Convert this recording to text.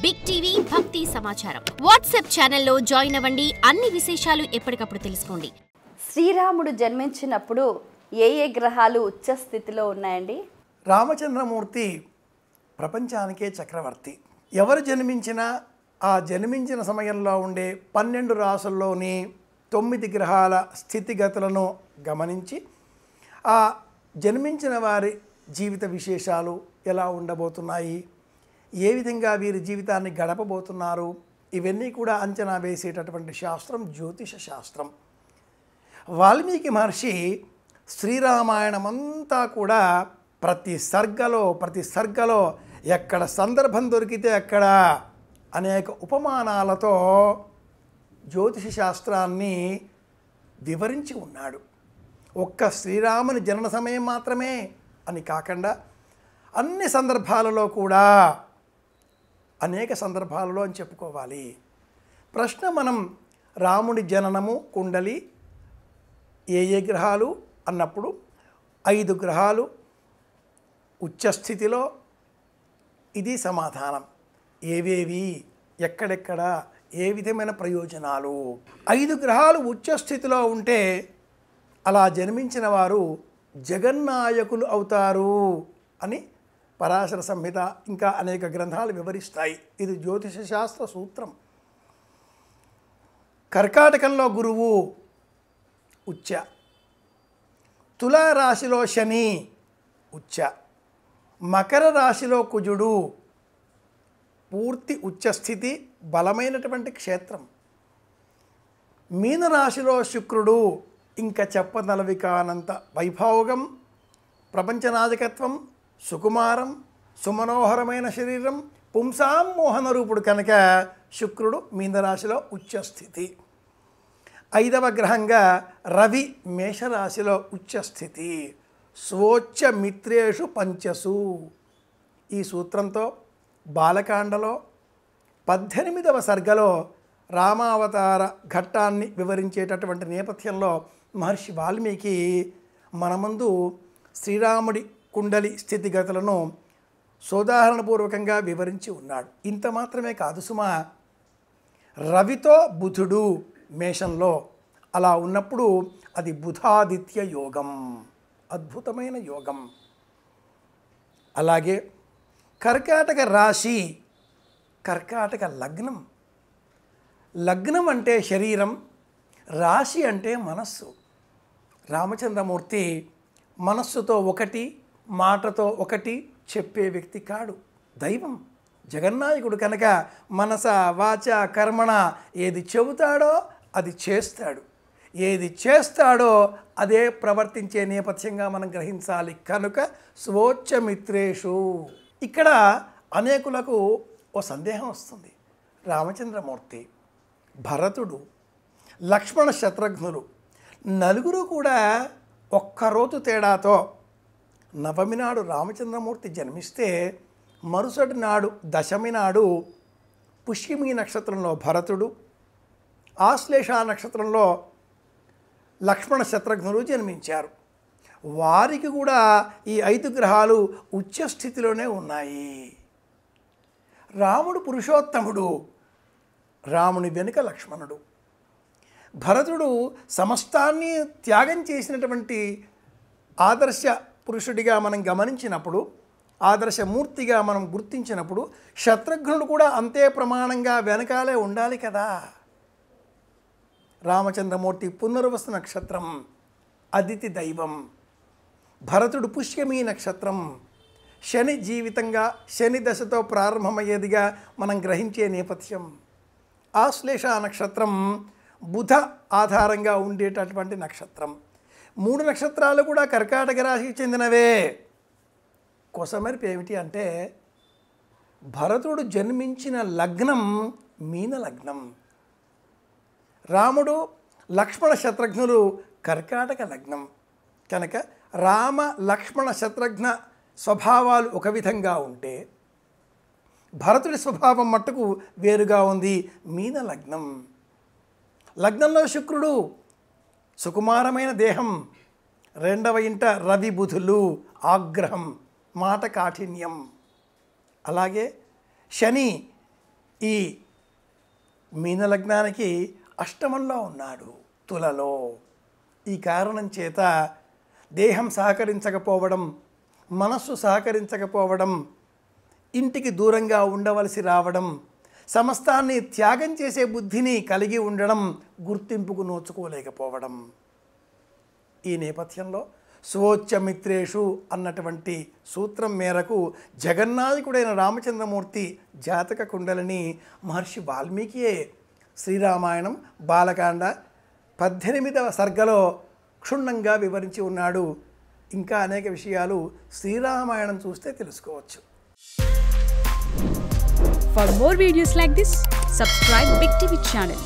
Big TV భక్తి సమాచారం WhatsApp ఛానల్లో జాయిన్ అవ్వండి. అన్ని విశేషాలు ఎప్పటికప్పుడు తెలుసుకోండి. శ్రీరాముడు జన్మించినప్పుడు ఏ గ్రహాలు ఉచ్చ స్థితిలో ఉన్నాయండి? రామచంద్రమూర్తి ప్రపంచానికే చక్రవర్తి. ఎవరు జన్మించినా ఆ జన్మించిన సమయంలో ఉండే 12 రాసుల్లోని 9 గ్రహాల స్థితిగతులను గమనించి ఆ జన్మించిన వారి జీవిత విశేషాలు ఎలా ఉండబోతున్నాయి, ఏ విధంగా వీరి జీవితాన్ని గడపబోతున్నారు, ఇవన్నీ కూడా అంచనా వేసేటటువంటి శాస్త్రం జ్యోతిష శాస్త్రం. వాల్మీకి మహర్షి శ్రీరామాయణమంతా కూడా ప్రతి సర్గలో ఎక్కడ సందర్భం దొరికితే అక్కడ అనేక ఉపమానాలతో జ్యోతిష శాస్త్రాన్ని వివరించి ఉన్నాడు. ఒక్క శ్రీరాముని జనన సమయం మాత్రమే అని కాకుండా అన్ని సందర్భాలలో కూడా అనేక సందర్భాలలో అని చెప్పుకోవాలి. ప్రశ్న, మనం రాముడి జననము కుండలి ఏ గ్రహాలు అన్నప్పుడు 5 గ్రహాలు ఉచ్చస్థితిలో, ఇది సమాధానం. ఏవేవి, ఎక్కడెక్కడ, ఏ విధమైన ప్రయోజనాలు? 5 గ్రహాలు ఉచ్చస్థితిలో ఉంటే అలా జన్మించిన వారు జగన్నాయకులు అవుతారు అని పరాశర సంహిత ఇంకా అనేక గ్రంథాలు వివరిస్తాయి. ఇది జ్యోతిష శాస్త్ర సూత్రం. కర్కాటకంలో గురువు ఉచ్చ, తులారాశిలో శని ఉచ్చ, మకర రాశిలో కుజుడు పూర్తి ఉచ్చస్థితి, బలమైనటువంటి క్షేత్రం. మీనరాశిలో శుక్రుడు ఇంకా చెప్పనలవి కానంత వైభోగం, ప్రపంచనాయకత్వం, సుకుమారం, సుమనోహరమైన శరీరం, పుంసాం మోహన రూపుడు కనుక శుక్రుడు మీనరాశిలో ఉచ్చస్థితి. 5వ గ్రహంగా రవి మేషరాశిలో ఉచ్చస్థితి. స్వోచ్చ మిత్రేషు పంచసు. ఈ సూత్రంతో బాలకాండలో 18వ సర్గలో రామావతార ఘట్టాన్ని వివరించేటటువంటి నేపథ్యంలో మహర్షి వాల్మీకి మన ముందు శ్రీరాముడి కుండలి స్థితిగతులను సోదాహరణపూర్వకంగా వివరించి ఉన్నాడు. ఇంత మాత్రమే కాదు సుమా, రవితో బుధుడు మేషంలో అలా ఉన్నప్పుడు అది బుధాదిత్య యోగం, అద్భుతమైన యోగం. అలాగే కర్కాటక రాశి, కర్కాటక లగ్నం. లగ్నం అంటే శరీరం, రాశి అంటే మనస్సు. రామచంద్రమూర్తి మనస్సుతో ఒకటి, మాటతో ఒకటి చెప్పే వ్యక్తి కాడు, దైవం, జగన్నాయకుడు కనుక మనస వాచ కర్మణ ఏది చెబుతాడో అది చేస్తాడు, ఏది చేస్తాడో అదే ప్రవర్తించే నేపథ్యంగా మనం గ్రహించాలి. కనుక స్వోచ్చ మిత్రేషు. ఇక్కడ అనేకులకు ఓ సందేహం వస్తుంది. రామచంద్రమూర్తి, భరతుడు, లక్ష్మణ, శత్రుఘ్నులు నలుగురు కూడా ఒక్కరోజు తేడాతో నవమి నాడు రామచంద్రమూర్తి జన్మిస్తే మరుసటి నాడు దశమి నాడు పుష్యమి నక్షత్రంలో భరతుడు, ఆశ్లేష నక్షత్రంలో లక్ష్మణ, శత్రుఘ్నులు జన్మించారు. వారికి కూడా ఈ 5 గ్రహాలు ఉచ్చస్థితిలోనే ఉన్నాయి. రాముడు పురుషోత్తముడు, రాముని వెనుక లక్ష్మణుడు. భరతుడు సమస్తాన్ని త్యాగం చేసినటువంటి ఆదర్శ పురుషుడిగా మనం గమనించినప్పుడు, ఆదర్శమూర్తిగా మనం గుర్తించినప్పుడు శత్రుఘ్నుడు కూడా అంతే ప్రమాణంగా వెనకాలే ఉండాలి కదా. రామచంద్రమూర్తి పునర్వసు నక్షత్రం, అదితి దైవం. భరతుడు పుష్యమి నక్షత్రం, శని జీవితంగా, శని దశతో ప్రారంభమయ్యేదిగా మనం గ్రహించే నేపథ్యం. ఆశ్లేష నక్షత్రం బుధ ఆధారంగా ఉండేటటువంటి నక్షత్రం. 3 నక్షత్రాలు కూడా కర్కాటక రాశికి చెందినవే. కొసమెరుపు ఏమిటి అంటే భరతుడు జన్మించిన లగ్నం మీన లగ్నం, రాముడు, లక్ష్మణ, శత్రుఘ్నులు కర్కాటక లగ్నం. కనుక రామ, లక్ష్మణ, శత్రుఘ్న స్వభావాలు ఒక విధంగా ఉంటే భరతుడి స్వభావం మట్టుకు వేరుగా ఉంది, మీన లగ్నం. లగ్నంలో శుక్రుడు, సుకుమారమైన దేహం. 2వ ఇంట రవి బుధులు, ఆగ్రహం, మాట కాఠిన్యం. అలాగే శని ఈ మీనలగ్నానికి అష్టమంలో ఉన్నాడు, తులలో. ఈ కారణం చేత దేహం సహకరించకపోవడం, మనస్సు సహకరించకపోవడం, ఇంటికి దూరంగా ఉండవలసి రావడం, సమస్తాన్ని త్యాగం చేసే బుద్ధిని కలిగి ఉండడం, గుర్తింపుకు నోచుకోలేకపోవడం. ఈ నేపథ్యంలో స్వోచ్చమిత్రేషు అన్నటువంటి సూత్రం మేరకు జగన్నాయకుడైన రామచంద్రమూర్తి జాతక కుండలిని మహర్షి వాల్మీకియే శ్రీరామాయణం బాలకాండ 18వ సర్గలో క్షుణ్ణంగా వివరించి ఉన్నాడు. ఇంకా అనేక విషయాలు శ్రీరామాయణం చూస్తే తెలుసుకోవచ్చు. For more videos like this, subscribe Big TV channel.